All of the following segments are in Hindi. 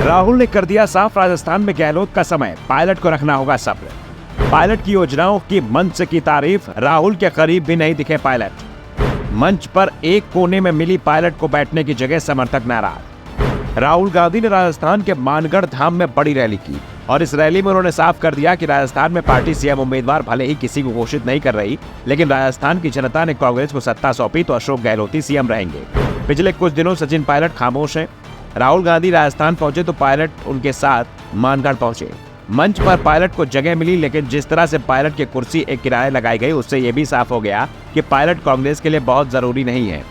राहुल ने कर दिया साफ, राजस्थान में गहलोत का समय, पायलट को रखना होगा सब्र। पायलट की योजनाओं की मंच की तारीफ, राहुल के करीब भी नहीं दिखे पायलट। मंच पर एक कोने में मिली पायलट को बैठने की जगह, समर्थक नाराज। राहुल गांधी ने राजस्थान के मानगढ़ धाम में बड़ी रैली की और इस रैली में उन्होंने साफ कर दिया कि राजस्थान में पार्टी सीएम उम्मीदवार भले ही किसी को घोषित नहीं कर रही, लेकिन राजस्थान की जनता ने कांग्रेस को सत्ता सौंपी तो अशोक गहलोत ही सीएम रहेंगे। पिछले कुछ दिनों सचिन पायलट खामोश हैं। राहुल गांधी राजस्थान पहुंचे तो पायलट उनके साथ मानगढ़ पहुंचे। मंच पर पायलट को जगह मिली, लेकिन जिस तरह से पायलट की कुर्सी एक किराए लगाई गई, उससे यह भी साफ हो गया कि पायलट कांग्रेस के लिए बहुत जरूरी नहीं है।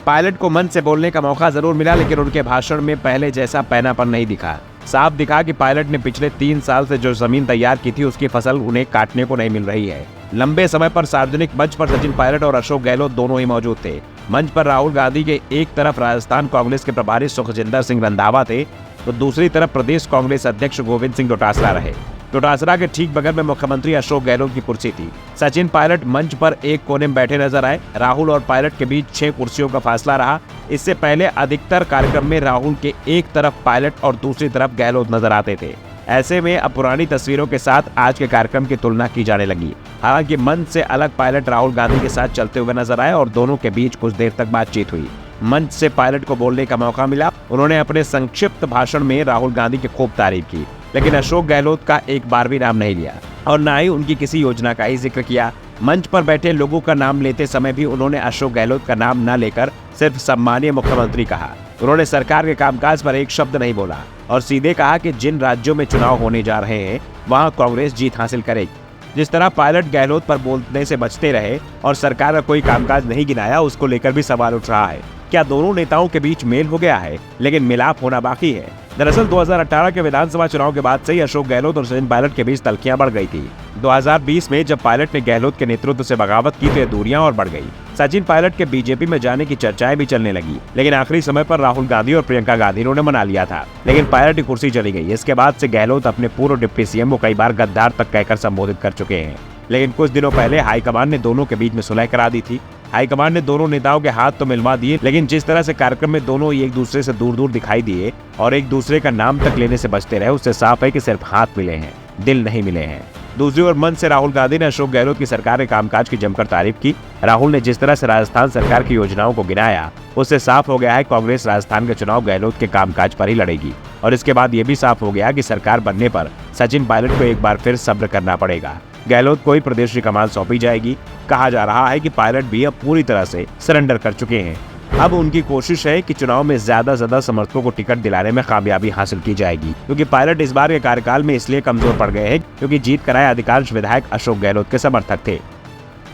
पायलट को मंच से बोलने का मौका जरूर मिला, लेकिन उनके भाषण में पहले जैसा पैनापन नहीं दिखा। साफ दिखा कि पायलट ने पिछले 3 साल से जो जमीन तैयार की थी, उसकी फसल उन्हें काटने को नहीं मिल रही है। लंबे समय पर सार्वजनिक मंच पर सचिन पायलट और अशोक गहलोत दोनों ही मौजूद थे। मंच पर राहुल गांधी के एक तरफ राजस्थान कांग्रेस के प्रभारी सुखजिंदर सिंह रंधावा थे, तो दूसरी तरफ प्रदेश कांग्रेस अध्यक्ष गोविंद सिंह डोटासरा रहे। डोटासरा के ठीक बगल में मुख्यमंत्री अशोक गहलोत की कुर्सी थी। सचिन पायलट मंच पर एक कोने में बैठे नजर आए। राहुल और पायलट के बीच 6 कुर्सियों का फासला रहा। इससे पहले अधिकतर कार्यक्रम में राहुल के एक तरफ पायलट और दूसरी तरफ गहलोत नजर आते थे। ऐसे में अब पुरानी तस्वीरों के साथ आज के कार्यक्रम की तुलना की जाने लगी। हालांकि मंच से अलग पायलट राहुल गांधी के साथ चलते हुए नजर आए और दोनों के बीच कुछ देर तक बातचीत हुई। मंच से पायलट को बोलने का मौका मिला। उन्होंने अपने संक्षिप्त भाषण में राहुल गांधी की खूब तारीफ की, लेकिन अशोक गहलोत का एक बार भी नाम नहीं लिया और न ही उनकी किसी योजना का ही जिक्र किया। मंच पर बैठे लोगों का नाम लेते समय भी उन्होंने अशोक गहलोत का नाम न लेकर सिर्फ सम्मानीय मुख्यमंत्री कहा। उन्होंने सरकार के कामकाज पर एक शब्द नहीं बोला और सीधे कहा कि जिन राज्यों में चुनाव होने जा रहे हैं वहां कांग्रेस जीत हासिल करेगी। जिस तरह पायलट गहलोत पर बोलने से बचते रहे और सरकार का कोई कामकाज नहीं गिनाया, उसको लेकर भी सवाल उठ रहा है। क्या दोनों नेताओं के बीच मेल हो गया है, लेकिन मिलाप होना बाकी है? दरअसल 2018 के विधानसभा चुनाव के बाद से ही अशोक गहलोत और सचिन पायलट के बीच तल्खियां बढ़ गई थी। 2020 में जब पायलट ने गहलोत के नेतृत्व से बगावत की तो दूरियां और बढ़ गई। सचिन पायलट के बीजेपी में जाने की चर्चाएं भी चलने लगी, लेकिन आखिरी समय पर राहुल गांधी और प्रियंका गांधी ने मना लिया था, लेकिन पायलट की कुर्सी चली गई। इसके बाद से गहलोत अपने पूर्व डिप्टी सीएम को कई बार गद्दार तक कहकर संबोधित कर चुके हैं। लेकिन कुछ दिनों पहले हाईकमान ने दोनों के बीच में सुलह करा दी थी। हाईकमान ने दोनों नेताओं के हाथ तो मिलवा दिए, लेकिन जिस तरह से कार्यक्रम में दोनों एक दूसरे से दूर दूर दिखाई दिए और एक दूसरे का नाम तक लेने से बचते रहे, उससे साफ है कि सिर्फ हाथ मिले हैं, दिल नहीं मिले हैं। दूसरी ओर मंच से राहुल गांधी ने अशोक गहलोत की सरकार के कामकाज की जमकर तारीफ की। राहुल ने जिस तरह से राजस्थान सरकार की योजनाओं को गिनाया, उससे साफ हो गया है कांग्रेस राजस्थान के चुनाव गहलोत के कामकाज पर ही लड़ेगी। और इसके बाद ये भी साफ हो गया कि सरकार बनने पर सचिन पायलट को एक बार फिर सब्र करना पड़ेगा। गहलोत को ही प्रदेश की कमान सौंपी जाएगी। कहा जा रहा है कि पायलट भी अब पूरी तरह से सरेंडर कर चुके हैं। अब उनकी कोशिश है कि चुनाव में ज्यादा समर्थकों को टिकट दिलाने में कामयाबी हासिल की जाएगी, क्योंकि पायलट इस बार के कार्यकाल में इसलिए कमजोर पड़ गए हैं क्योंकि जीत कराए अधिकांश विधायक अशोक गहलोत के समर्थक थे।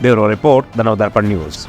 Bureau report, the Navdarpan news.